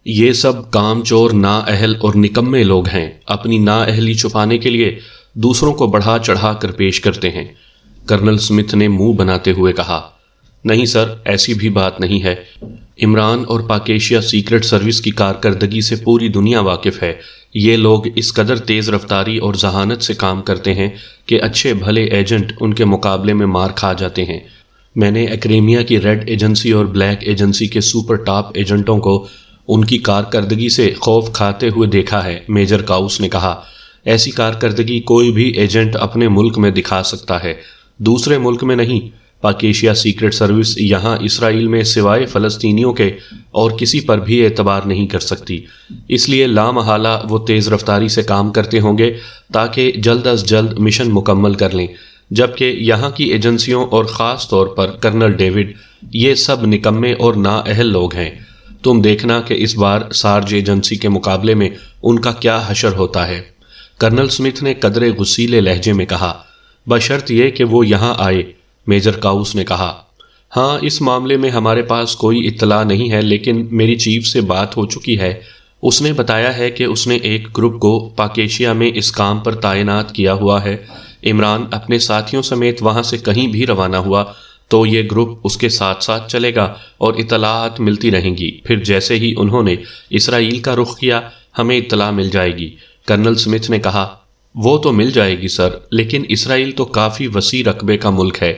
یہ سب کام چور نااہل اور نکمے لوگ ہیں، اپنی نااہلی چھپانے کے لیے دوسروں کو بڑھا چڑھا کر پیش کرتے ہیں۔ کرنل سمتھ نے منہ بناتے ہوئے کہا، نہیں سر، ایسی بھی بات نہیں ہے۔ عمران اور پاکیشیا سیکرٹ سروس کی کارکردگی سے پوری دنیا واقف ہے۔ یہ لوگ اس قدر تیز رفتاری اور ذہانت سے کام کرتے ہیں کہ اچھے بھلے ایجنٹ ان کے مقابلے میں مار کھا جاتے ہیں۔ میں نے ایکریمیا کی ریڈ ایجنسی اور بلیک ایجنسی کے سپر ٹاپ ایجنٹوں کو ان کی کارکردگی سے خوف کھاتے ہوئے دیکھا ہے، میجر کاؤس نے کہا۔ ایسی کارکردگی کوئی بھی ایجنٹ اپنے ملک میں دکھا سکتا ہے، دوسرے ملک میں نہیں۔ پاکیشیا سیکرٹ سروس یہاں اسرائیل میں سوائے فلسطینیوں کے اور کسی پر بھی اعتبار نہیں کر سکتی، اس لیے لامحالہ وہ تیز رفتاری سے کام کرتے ہوں گے تاکہ جلد از جلد مشن مکمل کر لیں، جبکہ یہاں کی ایجنسیوں اور خاص طور پر کرنل ڈیوڈ، یہ سب نکمے اور نااہل لوگ ہیں۔ تم دیکھنا کہ اس بار سارج ایجنسی کے مقابلے میں ان کا کیا حشر ہوتا ہے۔ کرنل سمتھ نے قدرے غصیلے لہجے میں کہا، بشرط یہ کہ وہ یہاں آئے۔ میجر کاؤس نے کہا، ہاں، اس معاملے میں ہمارے پاس کوئی اطلاع نہیں ہے، لیکن میری چیف سے بات ہو چکی ہے۔ اس نے بتایا ہے کہ اس نے ایک گروپ کو پاکیشیا میں اس کام پر تعینات کیا ہوا ہے۔ عمران اپنے ساتھیوں سمیت وہاں سے کہیں بھی روانہ ہوا تو یہ گروپ اس کے ساتھ ساتھ چلے گا اور اطلاعات ملتی رہیں گی۔ پھر جیسے ہی انہوں نے اسرائیل کا رخ کیا، ہمیں اطلاع مل جائے گی۔ کرنل سمتھ نے کہا، وہ تو مل جائے گی سر، لیکن اسرائیل تو کافی وسیع رقبے کا ملک ہے۔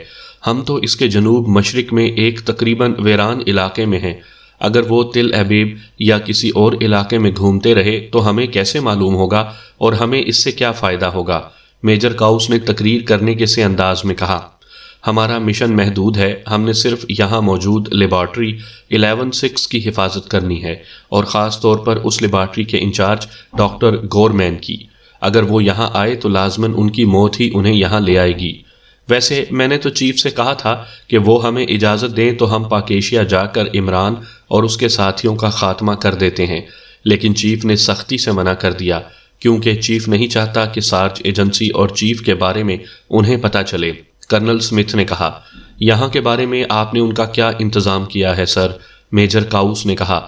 ہم تو اس کے جنوب مشرق میں ایک تقریباً ویران علاقے میں ہیں۔ اگر وہ تل ابیب یا کسی اور علاقے میں گھومتے رہے تو ہمیں کیسے معلوم ہوگا اور ہمیں اس سے کیا فائدہ ہوگا؟ میجر کاؤس نے تقریر کرنے کے سے انداز میں کہا، ہمارا مشن محدود ہے، ہم نے صرف یہاں موجود لیبارٹری 11-6 کی حفاظت کرنی ہے، اور خاص طور پر اس لیبارٹری کے انچارج ڈاکٹر گورمین کی۔ اگر وہ یہاں آئے تو لازماً ان کی موت ہی انہیں یہاں لے آئے گی۔ ویسے میں نے تو چیف سے کہا تھا کہ وہ ہمیں اجازت دیں تو ہم پاکیشیا جا کر عمران اور اس کے ساتھیوں کا خاتمہ کر دیتے ہیں، لیکن چیف نے سختی سے منع کر دیا، کیونکہ چیف نہیں چاہتا کہ سارج ایجنسی اور چیف کے بارے میں انہیں پتہ چلے۔ کرنل سمتھ نے کہا، یہاں کے بارے میں آپ نے ان کا کیا انتظام کیا ہے سر؟ میجر کاؤس نے کہا،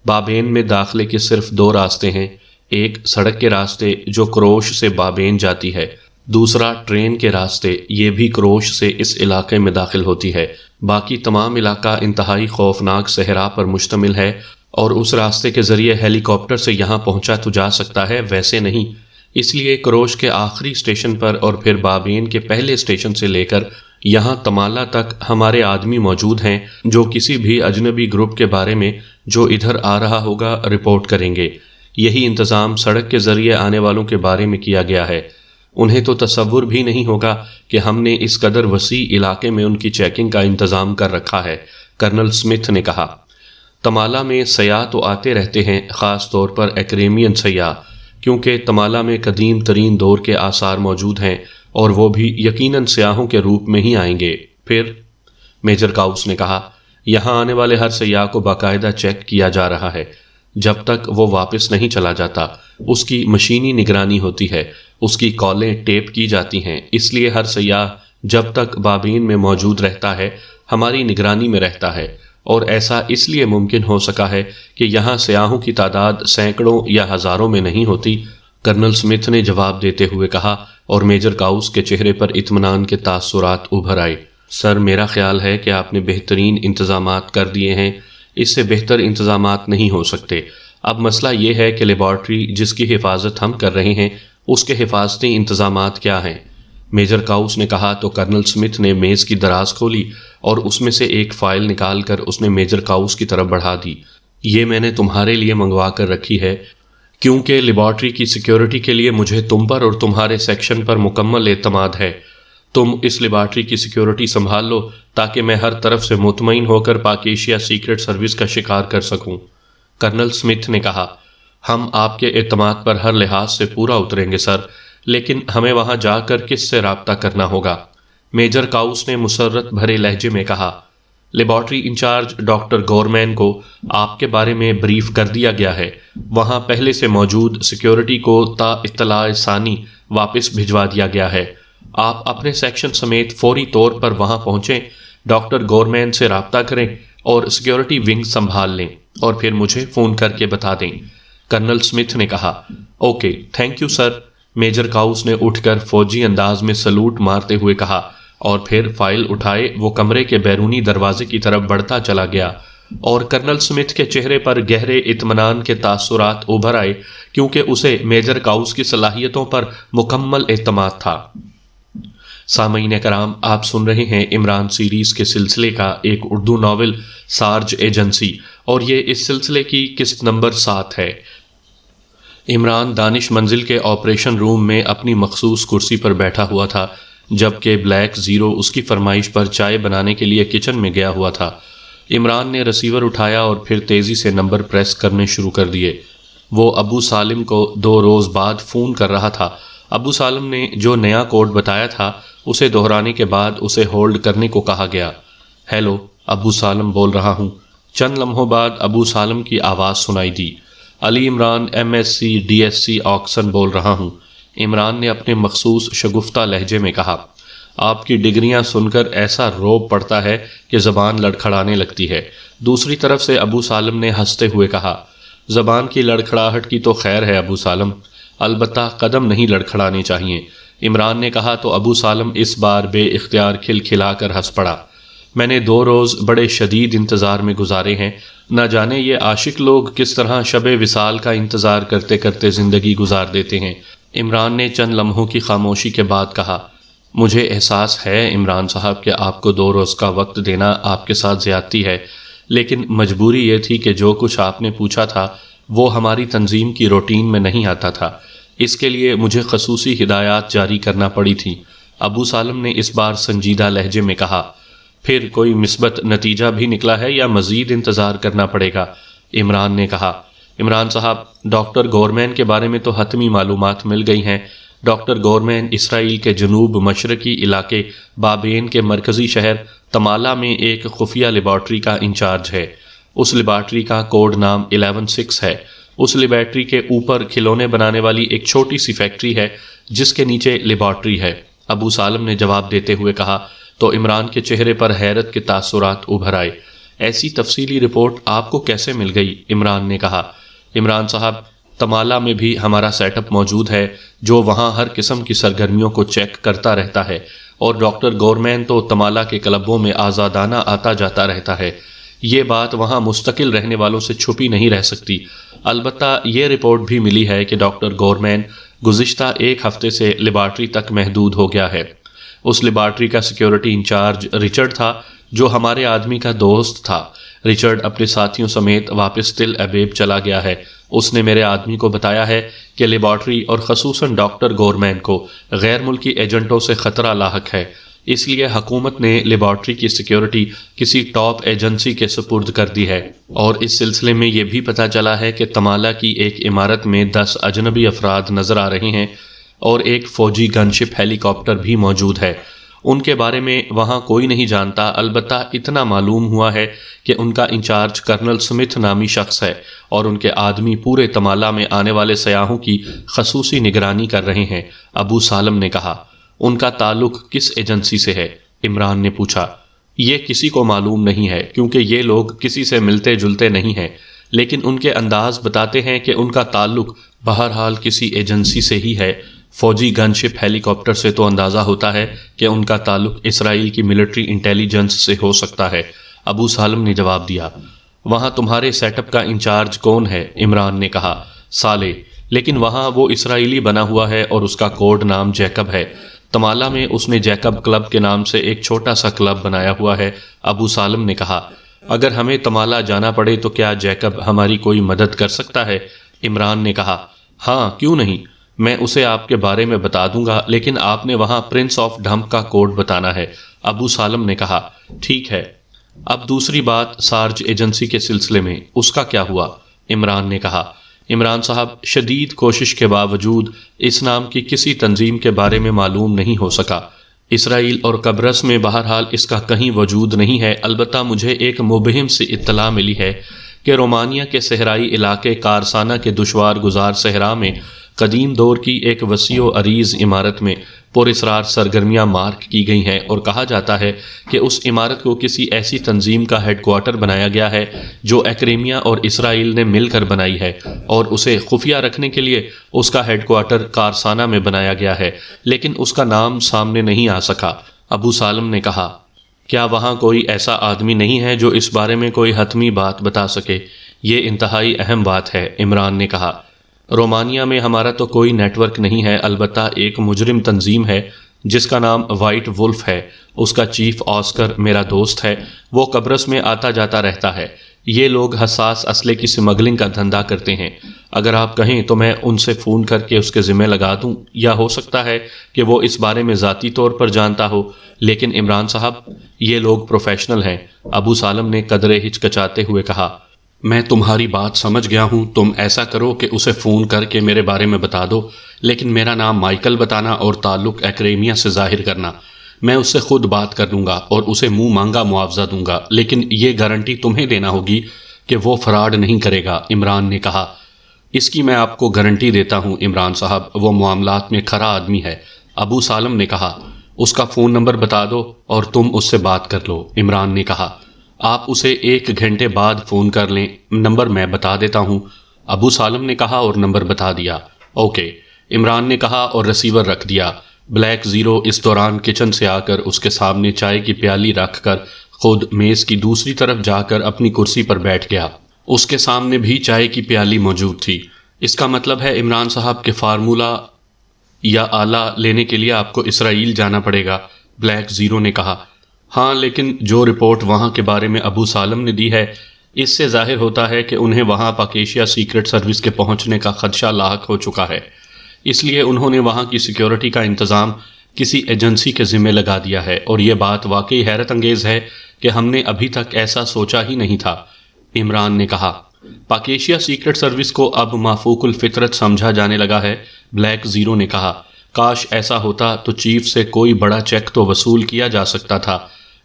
بابین میں داخلے کے صرف 2 راستے ہیں، ایک سڑک کے راستے جو کروش سے بابین جاتی ہے، دوسرا ٹرین کے راستے، یہ بھی کروش سے اس علاقے میں داخل ہوتی ہے۔ باقی تمام علاقہ انتہائی خوفناک صحرا پر مشتمل ہے، اور اس راستے کے ذریعے ہیلی کاپٹر سے یہاں پہنچا تو جا سکتا ہے، ویسے نہیں۔ اس لیے کروش کے آخری اسٹیشن پر اور پھر بابین کے پہلے اسٹیشن سے لے کر یہاں تمالا تک ہمارے آدمی موجود ہیں، جو کسی بھی اجنبی گروپ کے بارے میں جو ادھر آ رہا ہوگا رپورٹ کریں گے۔ یہی انتظام سڑک کے ذریعے آنے والوں کے بارے میں کیا گیا ہے۔ انہیں تو تصور بھی نہیں ہوگا کہ ہم نے اس قدر وسیع علاقے میں ان کی چیکنگ کا انتظام کر رکھا ہے، کرنل سمتھ نے کہا۔ تمالا میں سیاح تو آتے رہتے ہیں، خاص طور پر ایکریمین سیاح، کیونکہ تمالا میں قدیم ترین دور کے آثار موجود ہیں، اور وہ بھی یقیناً سیاحوں کے روپ میں ہی آئیں گے۔ پھر میجر کاؤس نے کہا، یہاں آنے والے ہر سیاح کو باقاعدہ چیک کیا جا رہا ہے۔ جب تک وہ واپس نہیں چلا جاتا، اس کی مشینی نگرانی ہوتی ہے، اس کی کالیں ٹیپ کی جاتی ہیں۔ اس لیے ہر سیاح جب تک بابین میں موجود رہتا ہے، ہماری نگرانی میں رہتا ہے، اور ایسا اس لیے ممکن ہو سکا ہے کہ یہاں سیاحوں کی تعداد سینکڑوں یا ہزاروں میں نہیں ہوتی، کرنل سمتھ نے جواب دیتے ہوئے کہا، اور میجر کاؤس کے چہرے پر اطمینان کے تاثرات ابھر آئے۔ سر، میرا خیال ہے کہ آپ نے بہترین انتظامات کر دیے ہیں، اس سے بہتر انتظامات نہیں ہو سکتے۔ اب مسئلہ یہ ہے کہ لیبارٹری جس کی حفاظت ہم کر رہے ہیں، اس کے حفاظتی انتظامات کیا ہیں؟ میجر کاؤس نے کہا تو کرنل سمتھ نے میز کی دراز کھولی اور اس میں سے ایک فائل نکال کر اس نے میجر کاؤس کی طرف بڑھا دی۔ یہ میں نے تمہارے لیے منگوا کر رکھی ہے، کیونکہ لیبارٹری کی سیکیورٹی کے لیے مجھے تم پر اور تمہارے سیکشن پر مکمل اعتماد ہے۔ تم اس لیبارٹری کی سیکیورٹی سنبھال لو تاکہ میں ہر طرف سے مطمئن ہو کر پاکیشیا سیکرٹ سروس کا شکار کر سکوں۔ کرنل سمتھ نے کہا، ہم آپ کے اعتماد پر ہر لحاظ سے پورا اتریں گے سر، لیکن ہمیں وہاں جا کر کس سے رابطہ کرنا ہوگا؟ میجر کاؤس نے مسرت بھرے لہجے میں کہا، لیبارٹری انچارج ڈاکٹر گورمین کو آپ کے بارے میں بریف کر دیا گیا ہے۔ وہاں پہلے سے موجود سیکیورٹی کو تا اطلاع ثانی واپس بھجوا دیا گیا ہے۔ آپ اپنے سیکشن سمیت فوری طور پر وہاں پہنچیں، ڈاکٹر گورمین سے رابطہ کریں، اور سیکیورٹی ونگ سنبھال لیں اور پھر مجھے فون کر کے بتا دیں۔ کرنل سمتھ نے کہا۔ Okay, thank you sir. Major کاؤس نے اٹھ کر فوجی انداز میں سلوٹ مارتے ہوئے کہا اور پھر فائل اٹھائے وہ کمرے کے بیرونی دروازے کی طرف بڑھتا چلا گیا، اور کرنل سمتھ کے چہرے پر گہرے اطمینان کے تاثرات ابھر آئے کیونکہ اسے میجر کاؤس کی صلاحیتوں پر مکمل اعتماد تھا۔ سامعین کرام، آپ سن رہے ہیں عمران سیریز کے سلسلے کا ایک اردو ناول سارج ایجنسی، اور یہ اس سلسلے کی قسط نمبر 7 ہے۔ عمران دانش منزل کے آپریشن روم میں اپنی مخصوص کرسی پر بیٹھا ہوا تھا جبکہ بلیک زیرو اس کی فرمائش پر چائے بنانے کے لیے کچن میں گیا ہوا تھا۔ عمران نے ریسیور اٹھایا اور پھر تیزی سے نمبر پریس کرنے شروع کر دیے۔ وہ ابو سالم کو 2 روز بعد فون کر رہا تھا۔ ابو سالم نے جو نیا کوڈ بتایا تھا اسے دہرانے کے بعد اسے ہولڈ کرنے کو کہا گیا۔ ہیلو، ابو سالم بول رہا ہوں۔ چند لمحوں بعد ابو سالم کی آواز سنائی دی۔ علی عمران MSc DSc آکسن بول رہا ہوں۔ عمران نے اپنے مخصوص شگفتہ لہجے میں کہا۔ آپ کی ڈگریاں سن کر ایسا روب پڑتا ہے کہ زبان لڑکھڑانے لگتی ہے۔ دوسری طرف سے ابو سالم نے ہنستے ہوئے کہا، زبان کی لڑکھڑاہٹ کی تو خیر ہے ابو سالم، البتہ قدم نہیں لڑکھڑانے چاہیے۔ عمران نے کہا تو ابو سالم اس بار بے اختیار کھلکھلا کر ہنس پڑا۔ میں نے 2 روز بڑے شدید انتظار میں گزارے ہیں، نہ جانے یہ عاشق لوگ کس طرح شب وصال کا انتظار کرتے کرتے زندگی گزار دیتے ہیں۔ عمران نے چند لمحوں کی خاموشی کے بعد کہا، مجھے احساس ہے عمران صاحب کہ آپ کو 2 روز کا وقت دینا آپ کے ساتھ زیادتی ہے، لیکن مجبوری یہ تھی کہ جو کچھ آپ نے پوچھا تھا وہ ہماری تنظیم کی روٹین میں نہیں آتا تھا، اس کے لیے مجھے خصوصی ہدایات جاری کرنا پڑی تھی۔ ابو سالم نے اس بار سنجیدہ لہجے میں کہا، پھر کوئی مثبت نتیجہ بھی نکلا ہے یا مزید انتظار کرنا پڑے گا؟ عمران نے کہا، عمران صاحب، ڈاکٹر گورمین کے بارے میں تو حتمی معلومات مل گئی ہیں۔ ڈاکٹر گورمین اسرائیل کے جنوب مشرقی علاقے بابین کے مرکزی شہر تمالا میں ایک خفیہ لیبارٹری کا انچارج ہے۔ اس لیبارٹری کا کوڈ نام 11-6 ہے۔ اس لیبارٹری کے اوپر کھلونے بنانے والی ایک چھوٹی سی فیکٹری ہے جس کے نیچے لیبارٹری ہے۔ ابو سالم نے جواب دیتے ہوئے کہا تو عمران کے چہرے پر حیرت کے تاثرات ابھر آئے۔ ایسی تفصیلی رپورٹ آپ کو کیسے مل گئی؟ عمران نے کہا۔ عمران صاحب، تمالا میں بھی ہمارا سیٹ اپ موجود ہے جو وہاں ہر قسم کی سرگرمیوں کو چیک کرتا رہتا ہے، اور ڈاکٹر گورمین تو تمالا کے کلبوں میں آزادانہ آتا جاتا رہتا ہے۔ یہ بات وہاں مستقل رہنے والوں سے چھپی نہیں رہ سکتی۔ البتہ یہ رپورٹ بھی ملی ہے کہ ڈاکٹر گورمین گزشتہ 1 ہفتے سے لیبارٹری تک محدود ہو گیا ہے۔ اس لیبارٹری کا سیکیورٹی انچارج رچرڈ تھا جو ہمارے آدمی کا دوست تھا۔ رچرڈ اپنے ساتھیوں سمیت واپس تل ابیب چلا گیا ہے۔ اس نے میرے آدمی کو بتایا ہے کہ لیبارٹری اور خصوصاً ڈاکٹر گورمین کو غیر ملکی ایجنٹوں سے خطرہ لاحق ہے، اس لیے حکومت نے لیبارٹری کی سیکیورٹی کسی ٹاپ ایجنسی کے سپرد کر دی ہے۔ اور اس سلسلے میں یہ بھی پتہ چلا ہے کہ تمالا کی ایک عمارت میں 10 اجنبی افراد نظر آ رہے ہیں اور ایک فوجی گن شپ ہیلی کاپٹر بھی موجود ہے۔ ان کے بارے میں وہاں کوئی نہیں جانتا، البتہ اتنا معلوم ہوا ہے کہ ان کا انچارج کرنل سمتھ نامی شخص ہے اور ان کے آدمی پورے تمالا میں آنے والے سیاحوں کی خصوصی نگرانی کر رہے ہیں۔ ابو سالم نے کہا، ان کا تعلق کس ایجنسی سے ہے؟ عمران نے پوچھا۔ یہ کسی کو معلوم نہیں ہے کیونکہ یہ لوگ کسی سے ملتے جلتے نہیں ہیں، لیکن ان کے انداز بتاتے ہیں کہ ان کا تعلق بہرحال کسی ایجنسی سے ہی ہے۔ فوجی گن شپ ہیلی کاپٹر سے تو اندازہ ہوتا ہے کہ ان کا تعلق اسرائیل کی ملٹری انٹیلیجنس سے ہو سکتا ہے۔ ابو سالم نے جواب دیا۔ وہاں تمہارے سیٹ اپ کا انچارج کون ہے؟ عمران نے کہا۔ صالح، لیکن وہاں وہ اسرائیلی بنا ہوا ہے اور اس کا کوڈ نام جیکب ہے۔ تمالا میں اس نے جیکب کلب کے نام سے ایک چھوٹا سا کلب بنایا ہوا ہے۔ ابو سالم نے کہا، اگر ہمیں تمالا جانا پڑے تو کیا جیکب ہماری کوئی مدد کر سکتا ہے؟ عمران نے کہا، ہاں کیوں نہیں، میں اسے آپ کے بارے میں بتا دوں گا، لیکن آپ نے وہاں پرنس آف ڈھمپ کا کوڈ بتانا ہے۔ ابو سالم نے کہا، ٹھیک ہے۔ اب دوسری بات سارج ایجنسی کے سلسلے میں، اس کا کیا ہوا؟ عمران نے کہا۔ عمران صاحب، شدید کوشش کے باوجود اس نام کی کسی تنظیم کے بارے میں معلوم نہیں ہو سکا۔ اسرائیل اور قبرص میں بہرحال اس کا کہیں وجود نہیں ہے، البتہ مجھے ایک مبہم سی اطلاع ملی ہے کہ رومانیہ کے صحرائی علاقے کارسانہ کے دشوار گزار صحرا میں قدیم دور کی ایک وسیع و عریض عمارت میں پر اسرار سرگرمیاں مارک کی گئی ہیں اور کہا جاتا ہے کہ اس عمارت کو کسی ایسی تنظیم کا ہیڈ کوارٹر بنایا گیا ہے جو ایکریمیا اور اسرائیل نے مل کر بنائی ہے، اور اسے خفیہ رکھنے کے لیے اس کا ہیڈ کوارٹر کارسانہ میں بنایا گیا ہے، لیکن اس کا نام سامنے نہیں آ سکا۔ ابو سالم نے کہا، کیا وہاں کوئی ایسا آدمی نہیں ہے جو اس بارے میں کوئی حتمی بات بتا سکے؟ یہ انتہائی اہم بات ہے، عمران نے کہا۔ رومانیہ میں ہمارا تو کوئی نیٹ ورک نہیں ہے، البتہ ایک مجرم تنظیم ہے جس کا نام وائٹ وولف ہے، اس کا چیف آسکر میرا دوست ہے، وہ قبرص میں آتا جاتا رہتا ہے۔ یہ لوگ حساس اسلحے کی سمگلنگ کا دھندا کرتے ہیں۔ اگر آپ کہیں تو میں ان سے فون کر کے اس کے ذمہ لگا دوں، یا ہو سکتا ہے کہ وہ اس بارے میں ذاتی طور پر جانتا ہو، لیکن عمران صاحب یہ لوگ پروفیشنل ہیں۔ ابو سالم نے قدرے ہچکچاتے ہوئے کہا، میں تمہاری بات سمجھ گیا ہوں، تم ایسا کرو کہ اسے فون کر کے میرے بارے میں بتا دو، لیکن میرا نام مائیکل بتانا اور تعلق ایکریمیا سے ظاہر کرنا۔ میں اس سے خود بات کر لوں گا اور اسے منہ مانگا معاوضہ دوں گا، لیکن یہ گارنٹی تمہیں دینا ہوگی کہ وہ فراڈ نہیں کرے گا، عمران نے کہا۔ اس کی میں آپ کو گارنٹی دیتا ہوں عمران صاحب، وہ معاملات میں کھرا آدمی ہے، ابو سالم نے کہا۔ اس کا فون نمبر بتا دو اور تم اس سے بات کر لو، عمران نے کہا۔ آپ اسے 1 گھنٹے بعد فون کر لیں، نمبر میں بتا دیتا ہوں، ابو سالم نے کہا اور نمبر بتا دیا۔ اوکے، عمران نے کہا اور ریسیور رکھ دیا۔ بلیک زیرو اس دوران کچن سے آ کر اس کے سامنے چائے کی پیالی رکھ کر خود میز کی دوسری طرف جا کر اپنی کرسی پر بیٹھ گیا۔ اس کے سامنے بھی چائے کی پیالی موجود تھی۔ اس کا مطلب ہے عمران صاحب کہ فارمولہ یا آلہ لینے کے لیے آپ کو اسرائیل جانا پڑے گا، بلیک زیرو نے کہا۔ ہاں، لیکن جو رپورٹ وہاں کے بارے میں ابو سالم نے دی ہے، اس سے ظاہر ہوتا ہے کہ انہیں وہاں پاکیشیا سیکرٹ سروس کے پہنچنے کا خدشہ لاحق ہو چکا ہے، اس لیے انہوں نے وہاں کی سیکیورٹی کا انتظام کسی ایجنسی کے ذمہ لگا دیا ہے، اور یہ بات واقعی حیرت انگیز ہے کہ ہم نے ابھی تک ایسا سوچا ہی نہیں تھا، عمران نے کہا۔ پاکیشیا سیکرٹ سروس کو اب مافوق الفطرت سمجھا جانے لگا ہے، بلیک زیرو نے کہا۔ کاش ایسا ہوتا تو چیف سے کوئی بڑا چیک تو وصول کیا جا سکتا تھا،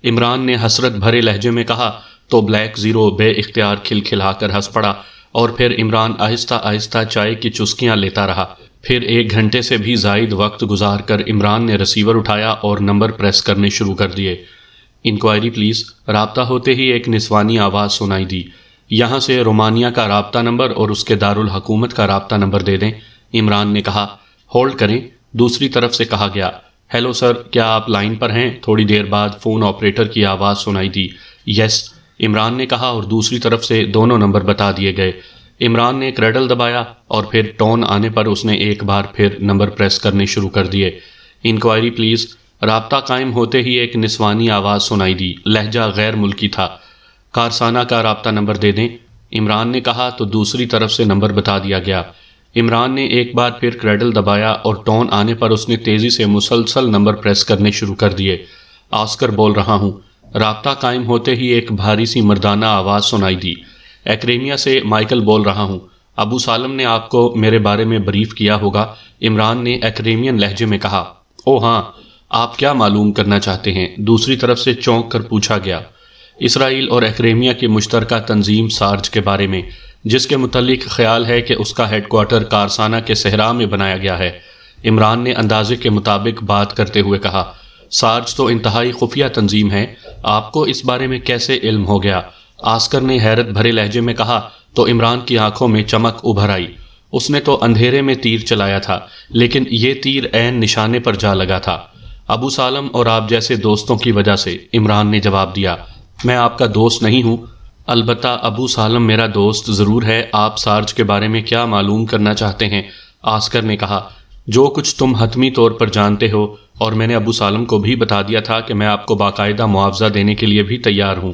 عمران نے حسرت بھرے لہجے میں کہا، تو بلیک زیرو بے اختیار کھلکھلا کر ہنس پڑا، اور پھر عمران آہستہ آہستہ چائے کی چسکیاں لیتا رہا۔ پھر 1 گھنٹے سے بھی زائد وقت گزار کر عمران نے ریسیور اٹھایا اور نمبر پریس کرنے شروع کر دیے۔ انکوائری پلیز، رابطہ ہوتے ہی ایک نسوانی آواز سنائی دی۔ یہاں سے رومانیہ کا رابطہ نمبر اور اس کے دارالحکومت کا رابطہ نمبر دے دیں، عمران نے کہا۔ ہولڈ کریں، دوسری طرف سے کہا گیا۔ ہیلو سر، کیا آپ لائن پر ہیں؟ تھوڑی دیر بعد فون آپریٹر کی آواز سنائی دی۔ یس، عمران نے کہا اور دوسری طرف سے دونوں نمبر بتا دیے گئے۔ عمران نے کریڈل دبایا اور پھر ٹون آنے پر اس نے ایک بار پھر نمبر پریس کرنے شروع کر دیے۔ انکوائری پلیز، رابطہ قائم ہوتے ہی ایک نسوانی آواز سنائی دی، لہجہ غیر ملکی تھا۔ کارسانہ کا رابطہ نمبر دے دیں، عمران نے کہا تو دوسری طرف سے نمبر بتا دیا گیا۔ عمران نے ایک بار پھر کریڈل دبایا اور ٹون آنے پر اس نے تیزی سے مسلسل نمبر پریس کرنے شروع کر دیے۔ آسکر بول رہا ہوں۔ رابطہ قائم ہوتے ہی ایک بھاری سی مردانہ آواز سنائی دی۔ ایکریمیا سے مائیکل بول رہا ہوں۔ ابو سالم نے آپ کو میرے بارے میں بریف کیا ہوگا، عمران نے ایکریمین لہجے میں کہا۔ او ہاں، آپ کیا معلوم کرنا چاہتے ہیں؟ دوسری طرف سے چونک کر پوچھا گیا۔ اسرائیل اور ایکریمیا کی مشترکہ تنظیم سارج کے بارے میں، جس کے متعلق خیال ہے کہ اس کا ہیڈ کوارٹر کارسانہ کے صحرا میں بنایا گیا ہے، عمران نے اندازے کے مطابق بات کرتے ہوئے کہا۔ سارج تو انتہائی خفیہ تنظیم ہے، آپ کو اس بارے میں کیسے علم ہو گیا؟ آسکر نے حیرت بھرے لہجے میں کہا تو عمران کی آنکھوں میں چمک ابھر آئی۔ اس نے تو اندھیرے میں تیر چلایا تھا، لیکن یہ تیر عین نشانے پر جا لگا تھا۔ ابو سالم اور آپ جیسے دوستوں کی وجہ سے، عمران نے جواب دیا۔ میں آپ کا دوست نہیں ہوں۔ البتہ ابو سالم میرا دوست ضرور ہے۔ آپ سارج کے بارے میں کیا معلوم کرنا چاہتے ہیں؟ آسکر نے کہا۔ جو کچھ تم حتمی طور پر جانتے ہو، اور میں نے ابو سالم کو بھی بتا دیا تھا کہ میں آپ کو باقاعدہ معاوضہ دینے کے لیے بھی تیار ہوں۔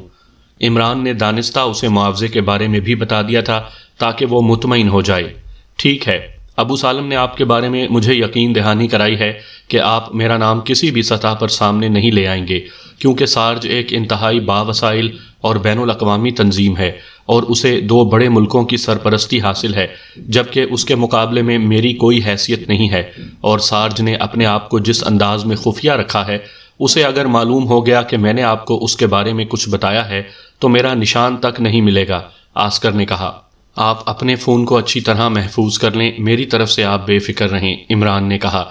عمران نے دانستہ اسے معاوضے کے بارے میں بھی بتا دیا تھا تاکہ وہ مطمئن ہو جائے۔ ٹھیک ہے، ابو سالم نے آپ کے بارے میں مجھے یقین دہانی کرائی ہے کہ آپ میرا نام کسی بھی سطح پر سامنے نہیں لے آئیں گے، کیونکہ سارج ایک انتہائی باوسائل اور بین الاقوامی تنظیم ہے، اور اسے 2 بڑے ملکوں کی سرپرستی حاصل ہے، جبکہ اس کے مقابلے میں میری کوئی حیثیت نہیں ہے، اور سارج نے اپنے آپ کو جس انداز میں خفیہ رکھا ہے، اسے اگر معلوم ہو گیا کہ میں نے آپ کو اس کے بارے میں کچھ بتایا ہے تو میرا نشان تک نہیں ملے گا، آسکر نے کہا۔ آپ اپنے فون کو اچھی طرح محفوظ کر لیں، میری طرف سے آپ بے فکر رہیں، عمران نے کہا۔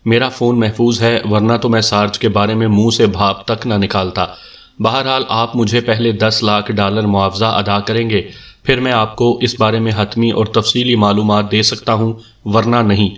میرا فون محفوظ ہے، ورنہ تو میں سارج کے بارے میں منہ سے بھاپ تک نہ نکالتا۔ بہرحال آپ مجھے پہلے $10 لاکھ معاوضہ ادا کریں گے، پھر میں آپ کو اس بارے میں حتمی اور تفصیلی معلومات دے سکتا ہوں، ورنہ نہیں،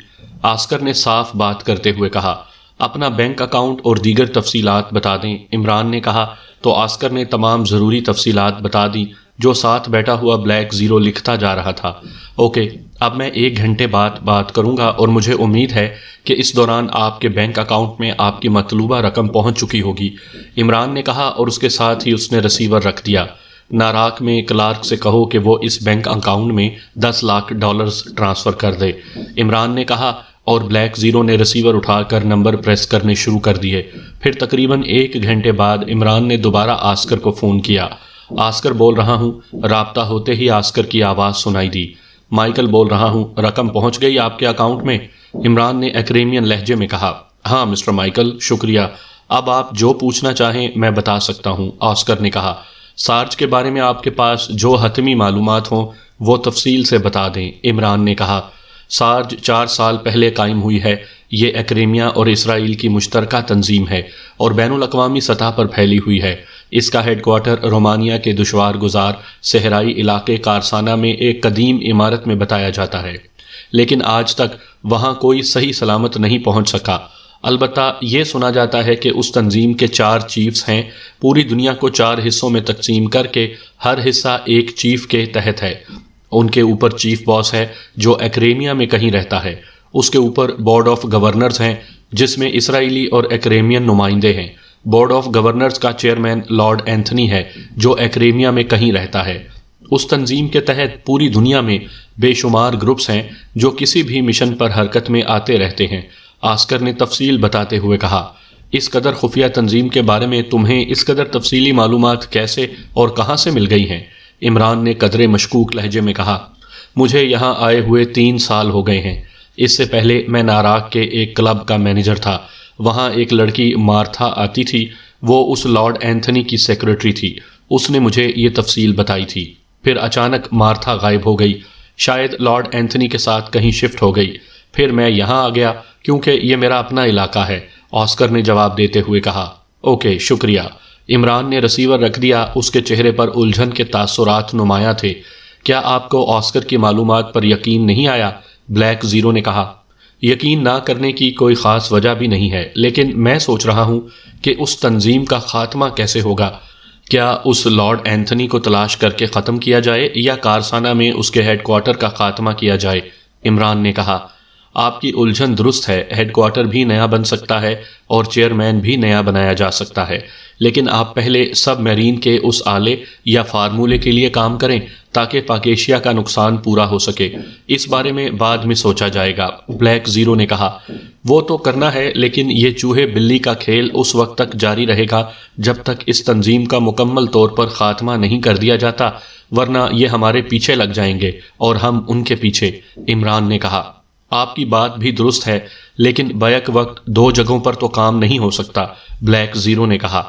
آسکر نے صاف بات کرتے ہوئے کہا۔ اپنا بینک اکاؤنٹ اور دیگر تفصیلات بتا دیں، عمران نے کہا، تو آسکر نے تمام ضروری تفصیلات بتا دی جو ساتھ بیٹھا ہوا بلیک زیرو لکھتا جا رہا تھا۔ اوکے، اب میں 1 گھنٹے بعد بات کروں گا اور مجھے امید ہے کہ اس دوران آپ کے بینک اکاؤنٹ میں آپ کی مطلوبہ رقم پہنچ چکی ہوگی، عمران نے کہا، اور اس کے ساتھ ہی اس نے ریسیور رکھ دیا۔ ناراک میں کلارک سے کہو کہ وہ اس بینک اکاؤنٹ میں $10 لاکھ ٹرانسفر کر دے، عمران نے کہا، اور بلیک زیرو نے ریسیور اٹھا کر نمبر پریس کرنے شروع کر دیے۔ پھر تقریباً 1 گھنٹے بعد عمران نے دوبارہ آسکر کو فون کیا۔ آسکر بول رہا ہوں۔ رابطہ ہوتے ہی آسکر کی آواز سنائی دی۔ مائیکل بول رہا ہوں، رقم پہنچ گئی آپ کے اکاؤنٹ میں؟ عمران نے ایکریمین لہجے میں کہا۔ ہاں مسٹر مائیکل، شکریہ، اب آپ جو پوچھنا چاہیں میں بتا سکتا ہوں، آسکر نے کہا۔ سارج کے بارے میں آپ کے پاس جو حتمی معلومات ہوں وہ تفصیل سے بتا دیں، عمران نے کہا۔ سارج 4 سال پہلے قائم ہوئی ہے، یہ ایکریمیا اور اسرائیل کی مشترکہ تنظیم ہے اور بین الاقوامی سطح پر پھیلی ہوئی ہے۔ اس کا ہیڈ کوارٹر رومانیہ کے دشوار گزار صحرائی علاقے کارسانہ میں ایک قدیم عمارت میں بتایا جاتا ہے، لیکن آج تک وہاں کوئی صحیح سلامت نہیں پہنچ سکا۔ البتہ یہ سنا جاتا ہے کہ اس تنظیم کے 4 چیفز ہیں، پوری دنیا کو 4 حصوں میں تقسیم کر کے ہر حصہ ایک چیف کے تحت ہے۔ ان کے اوپر چیف باس ہے جو ایکریمیا میں کہیں رہتا ہے، اس کے اوپر بورڈ آف گورنرز ہیں جس میں اسرائیلی اور ایکریمین نمائندے ہیں۔ بورڈ آف گورنرز کا چیئرمین لارڈ اینتھنی ہے جو ایکریمیا میں کہیں رہتا ہے۔ اس تنظیم کے تحت پوری دنیا میں بے شمار گروپس ہیں جو کسی بھی مشن پر حرکت میں آتے رہتے ہیں، آسکر نے تفصیل بتاتے ہوئے کہا۔ اس قدر خفیہ تنظیم کے بارے میں تمہیں اس قدر تفصیلی معلومات کیسے اور کہاں سے مل گئی ہیں؟ عمران نے قدرے مشکوک لہجے میں کہا۔ مجھے یہاں آئے ہوئے 3 سال ہو گئے ہیں۔ اس سے پہلے میں ناراک کے ایک کلب کا مینیجر تھا، وہاں ایک لڑکی مارتھا آتی تھی، وہ اس لارڈ اینتھنی کی سیکرٹری تھی، اس نے مجھے یہ تفصیل بتائی تھی۔ پھر اچانک مارتھا غائب ہو گئی، شاید لارڈ اینتھنی کے ساتھ کہیں شفٹ ہو گئی، پھر میں یہاں آ گیا کیونکہ یہ میرا اپنا علاقہ ہے، آسکر نے جواب دیتے ہوئے کہا۔ اوکے، شکریہ، عمران نے ریسیور رکھ دیا، اس کے چہرے پر الجھن کے تاثرات نمایاں تھے۔ کیا آپ کو آسکر کی معلومات پر یقین نہیں آیا؟ بلیک زیرو نے کہا۔ یقین نہ کرنے کی کوئی خاص وجہ بھی نہیں ہے، لیکن میں سوچ رہا ہوں کہ اس تنظیم کا خاتمہ کیسے ہوگا۔ کیا اس لارڈ اینتھنی کو تلاش کر کے ختم کیا جائے یا کارسانہ میں اس کے ہیڈ کوارٹر کا خاتمہ کیا جائے؟ عمران نے کہا۔ آپ کی الجھن درست ہے، ہیڈ کوارٹر بھی نیا بن سکتا ہے اور چیئرمین بھی نیا بنایا جا سکتا ہے، لیکن آپ پہلے سب میرین کے اس آلے یا فارمولے کے لیے کام کریں تاکہ پاکیشیا کا نقصان پورا ہو سکے۔ اس بارے میں بعد میں سوچا جائے گا، بلیک زیرو نے کہا۔ وہ تو کرنا ہے، لیکن یہ چوہے بلی کا کھیل اس وقت تک جاری رہے گا جب تک اس تنظیم کا مکمل طور پر خاتمہ نہیں کر دیا جاتا، ورنہ یہ ہمارے پیچھے لگ جائیں گے اور ہم ان کے پیچھے، عمران نے کہا۔ آپ کی بات بھی درست ہے، لیکن بیک وقت 2 جگہوں پر تو کام نہیں ہو سکتا، بلیک زیرو نے کہا۔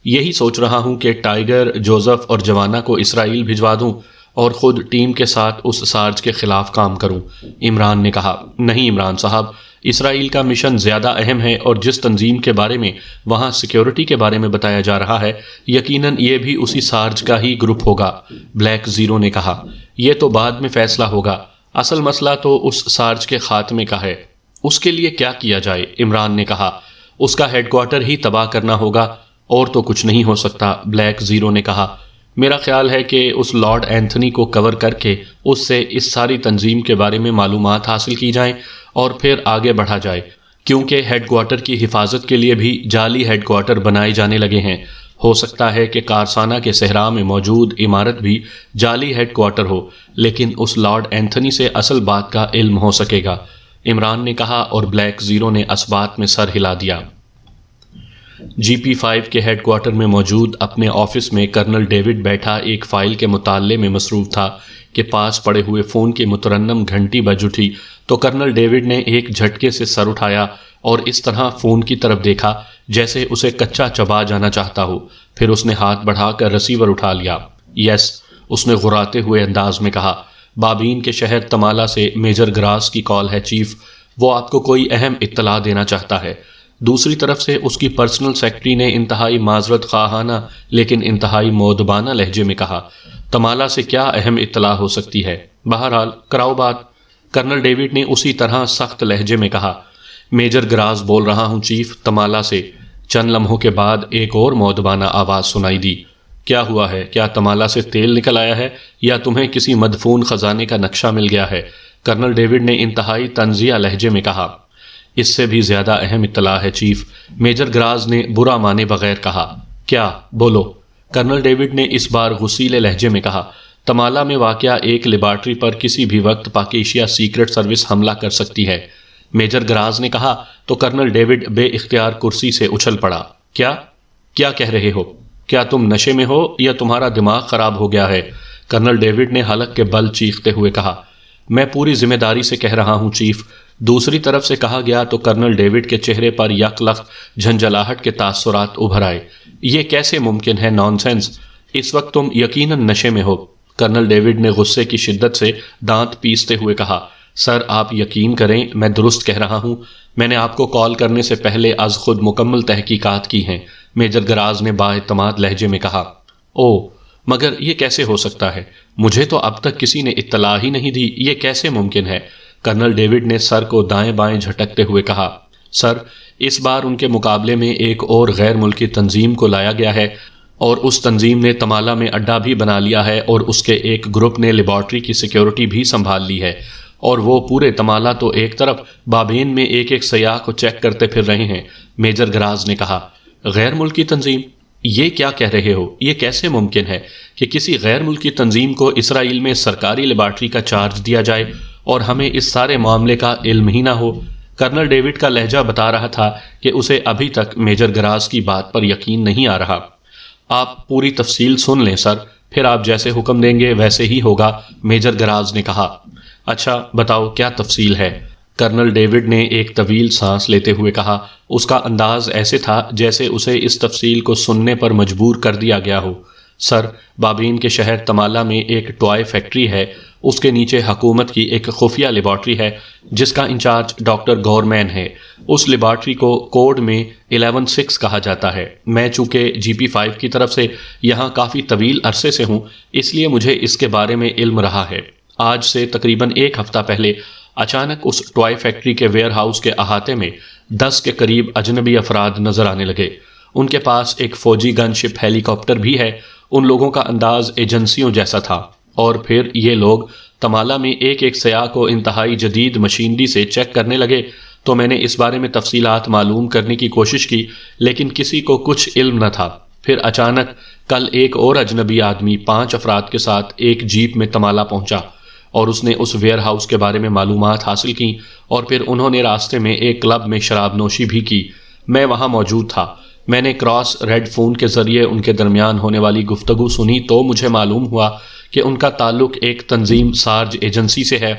یہی سوچ رہا ہوں کہ ٹائیگر، جوزف اور جوانا کو اسرائیل بھجوا دوں اور خود ٹیم کے ساتھ اس سارج کے خلاف کام کروں، عمران نے کہا۔ نہیں عمران صاحب، اسرائیل کا مشن زیادہ اہم ہے اور جس تنظیم کے بارے میں وہاں سیکیورٹی کے بارے میں بتایا جا رہا ہے، یقیناً یہ بھی اسی سارج کا ہی گروپ ہوگا، بلیک زیرو نے کہا۔ یہ تو بعد میں فیصلہ ہوگا، اصل مسئلہ تو اس سارج کے خاتمے کا ہے۔ اس کے لیے کیا کیا جائے؟ عمران نے کہا۔ اس کا ہیڈ کوارٹر ہی تباہ کرنا ہوگا، اور تو کچھ نہیں ہو سکتا، بلیک زیرو نے کہا۔ میرا خیال ہے کہ اس لارڈ اینتھنی کو کور کر کے اس سے اس ساری تنظیم کے بارے میں معلومات حاصل کی جائیں اور پھر آگے بڑھا جائے، کیونکہ ہیڈ کوارٹر کی حفاظت کے لیے بھی جعلی ہیڈ کوارٹر بنائے جانے لگے ہیں۔ ہو سکتا ہے کہ کارسانہ کے صحرا میں موجود عمارت بھی جعلی ہیڈ کوارٹر ہو، لیکن اس لارڈ اینتھنی سے اصل بات کا علم ہو سکے گا، عمران نے کہا، اور بلیک زیرو نے اسبات میں سر ہلا دیا۔ GP5 کے ہیڈ کوارٹر میں موجود اپنے آفس میں کرنل ڈیوڈ بیٹھا ایک فائل کے مطالعے میں مصروف تھا کہ پاس پڑے ہوئے فون کی مترنم گھنٹی بج اٹھی تو کرنل ڈیوڈ نے ایک جھٹکے سے سر اٹھایا اور اس طرح فون کی طرف دیکھا جیسے اسے کچا چبا جانا چاہتا ہو۔ پھر اس نے ہاتھ بڑھا کر ریسیور اٹھا لیا۔ یس، اس نے غراتے ہوئے انداز میں کہا۔ بابین کے شہر تمالا سے میجر گراس کی کال ہے چیف، وہ آپ کو کوئی اہم اطلاع دینا چاہتا ہے۔ دوسری طرف سے اس کی پرسنل سیکرٹری نے انتہائی معذرت خواہانہ لیکن انتہائی مؤدبانہ لہجے میں کہا، تمالا سے کیا اہم اطلاع ہو سکتی ہے؟ بہرحال کراؤ بات۔ کرنل ڈیوڈ نے اسی طرح سخت لہجے میں کہا، میجر گراز بول رہا ہوں چیف، تمالا سے۔ چند لمحوں کے بعد ایک اور مؤدبانہ آواز سنائی دی، کیا ہوا ہے؟ کیا تمالا سے تیل نکل آیا ہے یا تمہیں کسی مدفون خزانے کا نقشہ مل گیا ہے؟ کرنل ڈیوڈ نے انتہائی طنزیہ لہجے میں کہا۔ اس سے بھی زیادہ اہم اطلاع ہے چیف، میجر گراز نے برا مانے بغیر کہا۔ کیا؟ بولو۔ کرنل ڈیوڈ نے اس بار غصیلے لہجے میں کہا، تمالا میں واقع ایک لیبارٹری پر کسی بھی وقت پاکیشیا سیکرٹ سروس حملہ کر سکتی ہے۔ میجر گراز نے کہا تو کرنل ڈیوڈ بے اختیار کرسی سے اچھل پڑا۔ کیا کہہ رہے ہو؟ کیا تم نشے میں ہو یا تمہارا دماغ خراب ہو گیا ہے؟ کرنل ڈیوڈ نے حلق کے بل چیختے ہوئے کہا۔ میں پوری ذمہ داری سے کہہ رہا ہوں چیف، دوسری طرف سے کہا گیا تو کرنل ڈیوڈ کے چہرے پر یک لخت جھنجھلاہٹ کے تاثرات ابھر آئے۔ یہ کیسے ممکن ہے؟ نان سینس، اس وقت تم یقیناً نشے میں ہو۔ کرنل ڈیوڈ نے غصے کی شدت سے دانت پیستے ہوئے کہا، سر آپ یقین کریں میں درست کہہ رہا ہوں، میں نے آپ کو کال کرنے سے پہلے از خود مکمل تحقیقات کی ہیں، میجر گراز نے بااعتماد لہجے میں کہا۔ او مگر یہ کیسے ہو سکتا ہے؟ مجھے تو اب تک کسی نے اطلاع ہی نہیں دی، یہ کیسے ممکن ہے؟ کرنل ڈیوڈ نے سر کو دائیں بائیں جھٹکتے ہوئے کہا، سر اس بار ان کے مقابلے میں ایک اور غیر ملکی تنظیم کو لایا گیا ہے اور اس تنظیم نے تمالا میں اڈا بھی بنا لیا ہے اور اس کے ایک گروپ نے لیبارٹری کی سیکیورٹی بھی سنبھال لی ہے اور وہ پورے تمالا تو ایک طرف بابین میں ایک ایک سیاح کو چیک کرتے پھر رہے ہیں۔ میجر گراز نے کہا، غیر ملکی تنظیم؟ یہ کیا کہہ رہے ہو؟ یہ کیسے ممکن ہے کہ کسی غیر ملکی تنظیم کو اسرائیل میں سرکاری لیبارٹری کا چارج دیا جائے اور ہمیں اس سارے معاملے کا علم ہی نہ ہو؟ کرنل ڈیوڈ کا لہجہ بتا رہا تھا کہ اسے ابھی تک میجر گراز کی بات پر یقین نہیں آ رہا۔ آپ پوری تفصیل سن لیں سر، پھر آپ جیسے حکم دیں گے ویسے ہی ہوگا، میجر گراز نے کہا۔ اچھا بتاؤ کیا تفصیل ہے؟ کرنل ڈیوڈ نے ایک طویل سانس لیتے ہوئے کہا، اس کا انداز ایسے تھا جیسے اسے اس تفصیل کو سننے پر مجبور کر دیا گیا ہو۔ سر، بابین کے شہر تمالا میں ایک ٹوائے فیکٹری ہے، اس کے نیچے حکومت کی ایک خفیہ لیبارٹری ہے جس کا انچارج ڈاکٹر گورمین ہے۔ اس لیبارٹری کو کوڈ میں 11-6 کہا جاتا ہے۔ میں چونکہ GP5 کی طرف سے یہاں کافی طویل عرصے سے ہوں، اس لیے مجھے اس کے بارے میں علم رہا ہے۔ آج سے تقریباً 1 ہفتہ پہلے اچانک اس ٹوائے فیکٹری کے ویئر ہاؤس کے احاطے میں 10 کے قریب اجنبی افراد نظر آنے لگے۔ ان کے پاس ایک فوجی گن شپ ہیلی کاپٹر بھی ہے۔ ان لوگوں کا انداز ایجنسیوں جیسا تھا، اور پھر یہ لوگ تمالا میں ایک ایک سیاح کو انتہائی جدید مشینری سے چیک کرنے لگے۔ تو میں نے اس بارے میں تفصیلات معلوم کرنے کی کوشش کی، لیکن کسی کو کچھ علم نہ تھا۔ پھر اچانک کل ایک اور اجنبی آدمی 5 افراد کے ساتھ ایک جیپ میں تمالا پہنچا اور اس نے اس ویئر ہاؤس کے بارے میں معلومات حاصل کی، اور پھر انہوں نے راستے میں ایک کلب میں شراب نوشی بھی کی۔ میں وہاں موجود تھا۔ میں نے کراس ریڈ فون کے ذریعے ان کے درمیان ہونے والی گفتگو سنی تو مجھے معلوم ہوا کہ ان کا تعلق ایک تنظیم سارج ایجنسی سے ہے،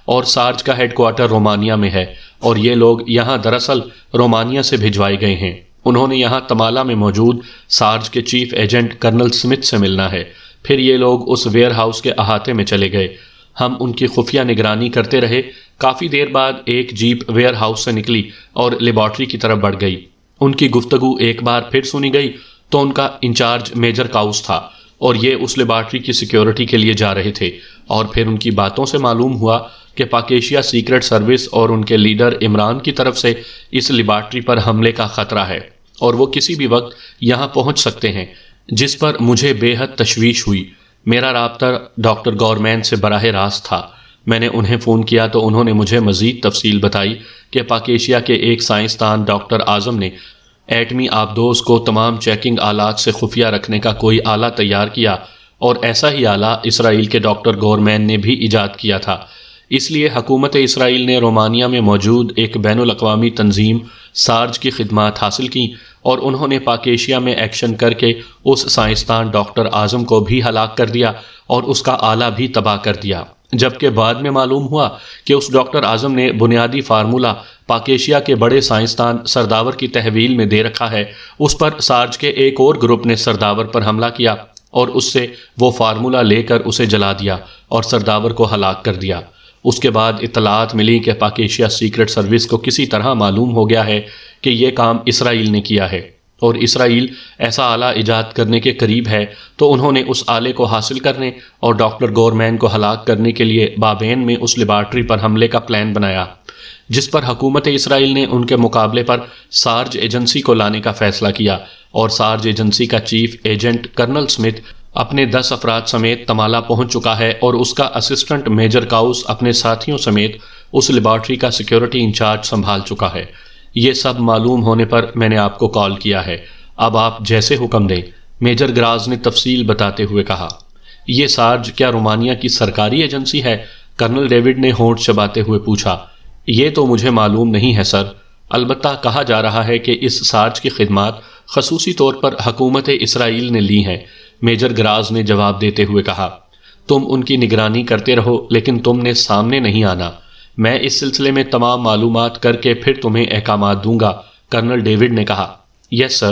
اور سارج کا ہیڈ کوارٹر رومانیہ میں ہے، اور یہ لوگ یہاں دراصل رومانیہ سے بھجوائے گئے ہیں۔ انہوں نے یہاں تمالا میں موجود سارج کے چیف ایجنٹ کرنل سمتھ سے ملنا ہے۔ پھر یہ لوگ اس ویئر ہاؤس کے احاطے میں چلے گئے۔ ہم ان کی خفیہ نگرانی کرتے رہے۔ کافی دیر بعد ایک جیپ ویئر ہاؤس سے نکلی اور لیبارٹری کی طرف بڑھ گئی۔ ان کی گفتگو ایک بار پھر سنی گئی تو ان کا انچارج میجر کاؤس تھا، اور یہ اس لیبارٹری کی سیکیورٹی کے لیے جا رہے تھے۔ اور پھر ان کی باتوں سے معلوم ہوا کہ پاکیشیا سیکرٹ سروس اور ان کے لیڈر عمران کی طرف سے اس لیبارٹری پر حملے کا خطرہ ہے، اور وہ کسی بھی وقت یہاں پہنچ سکتے ہیں، جس پر مجھے بے حد تشویش ہوئی۔ میرا رابطہ ڈاکٹر گورمین سے براہ راست تھا۔ میں نے انہیں فون کیا تو انہوں نے مجھے مزید تفصیل بتائی کہ پاکیشیا کے ایک سائنسدان ڈاکٹر اعظم نے ایٹمی آبدوز کو تمام چیکنگ آلات سے خفیہ رکھنے کا کوئی آلہ تیار کیا، اور ایسا ہی آلہ اسرائیل کے ڈاکٹر گورمین نے بھی ایجاد کیا تھا۔ اس لیے حکومت اسرائیل نے رومانیہ میں موجود ایک بین الاقوامی تنظیم سارج کی خدمات حاصل کی، اور انہوں نے پاکیشیا میں ایکشن کر کے اس سائنسدان ڈاکٹر اعظم کو بھی ہلاک کر دیا اور اس کا آلہ بھی تباہ کر دیا۔ جبکہ بعد میں معلوم ہوا کہ اس ڈاکٹر اعظم نے بنیادی فارمولہ پاکیشیا کے بڑے سائنسدان سرداور کی تحویل میں دے رکھا ہے۔ اس پر سارج کے ایک اور گروپ نے سرداور پر حملہ کیا اور اس سے وہ فارمولہ لے کر اسے جلا دیا اور سرداور کو ہلاک کر دیا۔ اس کے بعد اطلاعات ملی کہ پاک ایشیا سیکرٹ سروس کو کسی طرح معلوم ہو گیا ہے کہ یہ کام اسرائیل نے کیا ہے اور اسرائیل ایسا آلہ ایجاد کرنے کے قریب ہے، تو انہوں نے اس آلے کو حاصل کرنے اور ڈاکٹر گورمین کو ہلاک کرنے کے لیے بابین میں اس لیبارٹری پر حملے کا پلان بنایا، جس پر حکومت اسرائیل نے ان کے مقابلے پر سارج ایجنسی کو لانے کا فیصلہ کیا، اور سارج ایجنسی کا چیف ایجنٹ کرنل سمتھ اپنے 10 افراد سمیت تمالا پہنچ چکا ہے، اور اس کا اسسٹنٹ میجر کاؤس اپنے ساتھیوں سمیت اس لیبارٹری کا سیکیورٹی انچارج سنبھال چکا ہے۔ یہ سب معلوم ہونے پر میں نے آپ کو کال کیا ہے، اب آپ جیسے حکم دیں، میجر گراز نے تفصیل بتاتے ہوئے کہا۔ یہ سارج کیا رومانیہ کی سرکاری ایجنسی ہے؟ کرنل ڈیوڈ نے ہونٹ چباتے ہوئے پوچھا۔ یہ تو مجھے معلوم نہیں ہے سر، البتہ کہا جا رہا ہے کہ اس سارج کی خدمات خصوصی طور پر حکومت اسرائیل نے لی ہیں، میجر گراز نے جواب دیتے ہوئے کہا۔ تم ان کی نگرانی کرتے رہو، لیکن تم نے سامنے نہیں آنا۔ میں اس سلسلے میں تمام معلومات کر کے پھر تمہیں احکامات دوں گا، کرنل ڈیوڈ نے کہا۔ یس سر،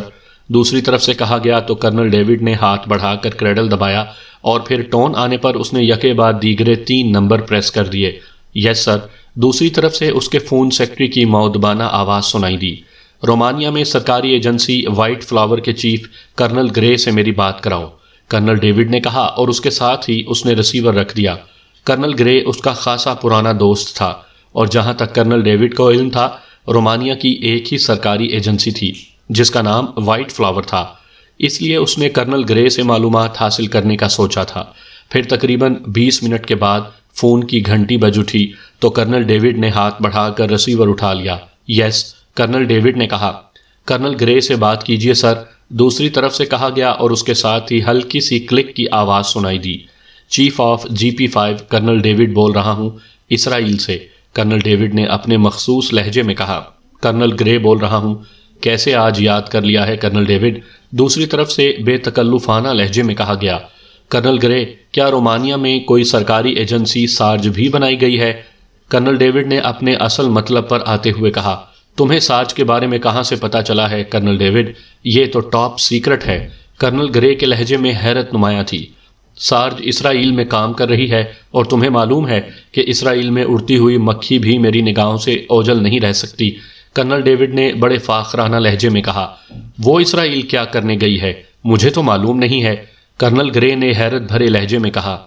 دوسری طرف سے کہا گیا تو کرنل ڈیوڈ نے ہاتھ بڑھا کر کریڈل دبایا اور پھر ٹون آنے پر اس نے یکے بعد دیگرے 3 نمبر پریس کر دیے۔ یس سر، دوسری طرف سے اس کے فون سیکٹری کی مؤدبانہ آواز سنائی دی۔ رومانیہ میں سرکاری ایجنسی وائٹ فلاور کے چیف کرنل گرے سے میری بات کراؤ، کرنل ڈیوڈ نے کہا، اور اس کے ساتھ ہی اس نے ریسیور رکھ دیا۔ کرنل گرے اس کا خاصا پرانا دوست تھا، اور جہاں تک کرنل ڈیوڈ کو علم تھا، رومانیہ کی ایک ہی سرکاری ایجنسی تھی جس کا نام وائٹ فلاور تھا، اس لیے اس نے کرنل گرے سے معلومات حاصل کرنے کا سوچا تھا۔ پھر تقریباً 20 منٹ کے بعد فون کی گھنٹی بج اٹھی تو کرنل ڈیوڈ نے ہاتھ بڑھا کر ریسیور اٹھا لیا۔ یس، کرنل ڈیوڈ نے کہا۔ کرنل گرے سے بات کیجیے سر، دوسری طرف سے کہا گیا، اور اس کے ساتھ ہی ہلکی سی کلک کی آواز سنائی دی۔ Chief of GP5 colonel David بول رہا ہوں، اسرائیل سے، کرنل ڈیوڈ نے اپنے مخصوص لہجے میں کہا۔ کرنل گرے بول رہا ہوں، کیسے آج یاد کر لیا ہے کرنل ڈیوڈ؟ دوسری طرف سے بے تکلفانہ لہجے میں کہا گیا۔ کرنل گرے، کیا رومانیہ میں کوئی سرکاری ایجنسی سارج بھی بنائی گئی ہے؟ کرنل ڈیوڈ نے اپنے اصل مطلب پر آتے ہوئے کہا۔ تمہیں سارج کے بارے میں کہاں سے پتا چلا ہے کرنل ڈیوڈ؟ یہ تو ٹاپ سیکرٹ ہے۔ کرنل گرے کے لہجے میں حیرت نمایاں تھی۔ سارج اسرائیل میں کام کر رہی ہے، اور تمہیں معلوم ہے کہ اسرائیل میں اڑتی ہوئی مکھی بھی میری نگاہوں سے اوجھل نہیں رہ سکتی، کرنل ڈیوڈ نے بڑے فاخرانہ لہجے میں کہا۔ وہ اسرائیل کیا کرنے گئی ہے؟ مجھے تو معلوم نہیں ہے، کرنل گرے نے حیرت بھرے لہجے میں کہا۔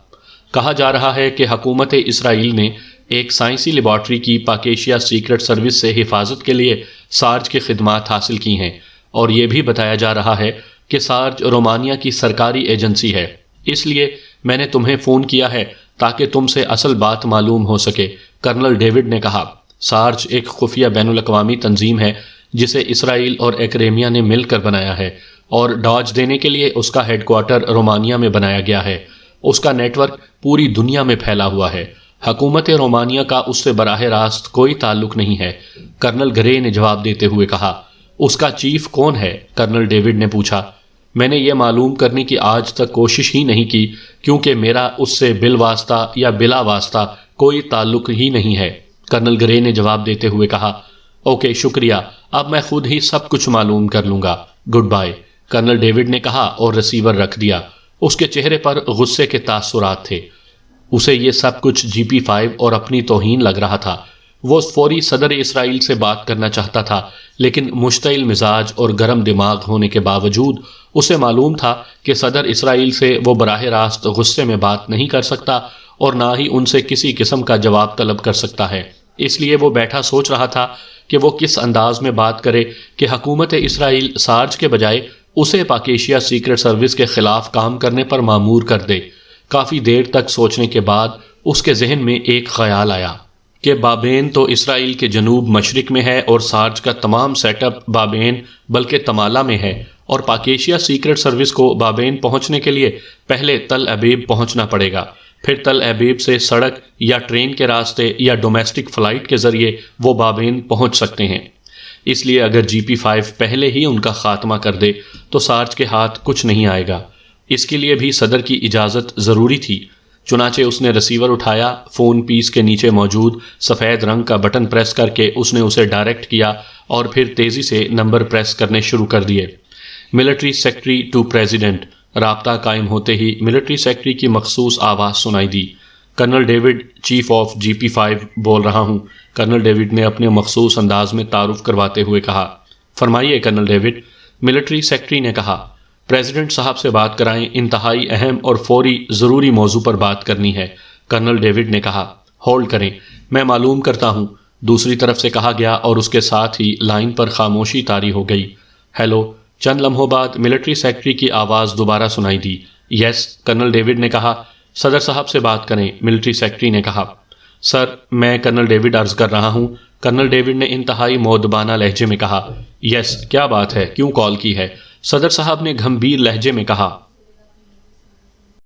کہا جا رہا ہے کہ حکومت اسرائیل نے ایک سائنسی لیبارٹری کی پاک ایشیا سیکرٹ سروس سے حفاظت کے لیے سارج کی خدمات حاصل کی ہیں، اور یہ بھی بتایا جا رہا ہے کہ سارج رومانیہ کی سرکاری ایجنسی ہے۔ اس لیے میں نے تمہیں فون کیا ہے تاکہ تم سے اصل بات معلوم ہو سکے، کرنل ڈیوڈ نے کہا۔ سارج ایک خفیہ بین الاقوامی تنظیم ہے جسے اسرائیل اور ایکریمیا نے مل کر بنایا ہے، اور ڈاج دینے کے لیے اس کا ہیڈ کوارٹر رومانیہ میں بنایا گیا ہے۔ اس کا نیٹ ورک پوری دنیا میں پھیلا ہوا ہے۔ حکومت رومانیہ کا اس سے براہ راست کوئی تعلق نہیں ہے، کرنل گرے نے جواب دیتے ہوئے کہا۔ اس کا چیف کون ہے؟ کرنل ڈیوڈ نے پوچھا۔ میں نے یہ معلوم کرنے کی آج تک کوشش ہی نہیں کی، کیونکہ میرا اس سے بالواسطہ یا بلا واسطہ کوئی تعلق ہی نہیں ہے، کرنل گرے نے جواب دیتے ہوئے کہا۔ اوکے، شکریہ، اب میں خود ہی سب کچھ معلوم کر لوں گا، گڈ بائے، کرنل ڈیوڈ نے کہا اور ریسیور رکھ دیا۔ اس کے چہرے پر غصے کے تاثرات تھے۔ اسے یہ سب کچھ GP5 اور اپنی توہین لگ رہا تھا۔ وہ فوری صدر اسرائیل سے بات کرنا چاہتا تھا، لیکن مشتعل مزاج اور گرم دماغ ہونے کے باوجود اسے معلوم تھا کہ صدر اسرائیل سے وہ براہ راست غصے میں بات نہیں کر سکتا، اور نہ ہی ان سے کسی قسم کا جواب طلب کر سکتا ہے۔ اس لیے وہ بیٹھا سوچ رہا تھا کہ وہ کس انداز میں بات کرے کہ حکومت اسرائیل سارج کے بجائے اسے پاک ایشیا سیکرٹ سروس کے خلاف کام کرنے پر مامور کر دے۔ کافی دیر تک سوچنے کے بعد اس کے ذہن میں ایک خیال آیا کہ بابین تو اسرائیل کے جنوب مشرق میں ہے، اور سارج کا تمام سیٹ اپ بابین بلکہ تمالا میں ہے، اور پاک ایشیا سیکرٹ سروس کو بابین پہنچنے کے لیے پہلے تل ابیب پہنچنا پڑے گا، پھر تل ابیب سے سڑک یا ٹرین کے راستے یا ڈومیسٹک فلائٹ کے ذریعے وہ بابین پہنچ سکتے ہیں۔ اس لیے اگر GP5 پہلے ہی ان کا خاتمہ کر دے تو سارج کے ہاتھ کچھ نہیں آئے گا۔ اس کے لیے بھی صدر کی اجازت ضروری تھی۔ چنانچہ اس نے ریسیور اٹھایا، فون پیس کے نیچے موجود سفید رنگ کا بٹن پریس کر کے اس نے اسے ڈائریکٹ کیا، اور پھر تیزی سے نمبر پریس کرنے شروع کر دیے۔ Military secretary to president. رابطہ قائم ہوتے ہی ملٹری سیکرٹری کی مخصوص آواز سنائی دی۔ Colonel David chief of GP5 بول رہا ہوں، کرنل ڈیوڈ نے اپنے مخصوص انداز میں تعارف کرواتے ہوئے کہا۔ فرمائیے کرنل ڈیوڈ، ملٹری سیکرٹری نے کہا۔ پریزیڈنٹ صاحب سے بات کرائیں، انتہائی اہم اور فوری ضروری موضوع پر بات کرنی ہے، کرنل ڈیوڈ نے کہا۔ ہولڈ کریں، میں معلوم کرتا ہوں، دوسری طرف سے کہا گیا اور اس کے ساتھ ہی لائن پر خاموشی طاری ہو گئی۔ ہیلو، چند لمحوں بعد ملٹری سیکرٹری کی آواز دوبارہ سنائی دی۔ یس، کرنل ڈیوڈ نے کہا۔ صدر صاحب سے بات کریں، ملٹری سیکرٹری نے کہا۔ سر، میں کرنل ڈیوڈ عرض کر رہا ہوں، کرنل ڈیوڈ نے انتہائی مؤدبانہ لہجے میں کہا۔ یس، کیا بات ہے، کیوں کال کی ہے؟ صدر صاحب نے گھمبیر لہجے میں کہا۔